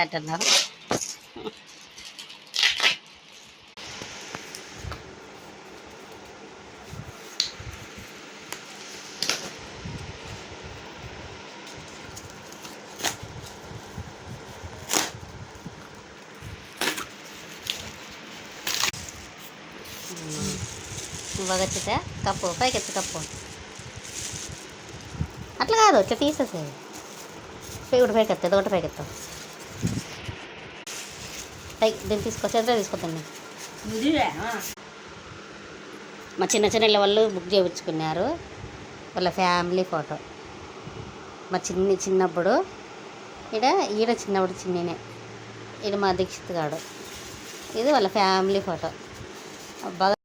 అంటున్నారు. బాగా వచ్చితే కప్పు పైకి ఎత్తు, కప్పు అట్లా కాదు, ఇట్లా తీసేసేది. ఒకటి పైకి ఎత్తుంది, ఒకటి పైకి ఎత్తావు. పైకి దీన్ని తీసుకొచ్చి ఎదురు తీసుకొద్దండి. మా చిన్న చిన్న వాళ్ళు బుక్ చేయించుకున్నారు. వాళ్ళ ఫ్యామిలీ ఫోటో. మా చిన్నప్పుడు ఈడ చిన్నప్పుడు చిన్ననే. ఇది మా దీక్షిత్ గాడు. ఇది వాళ్ళ ఫ్యామిలీ ఫోటో. బాగా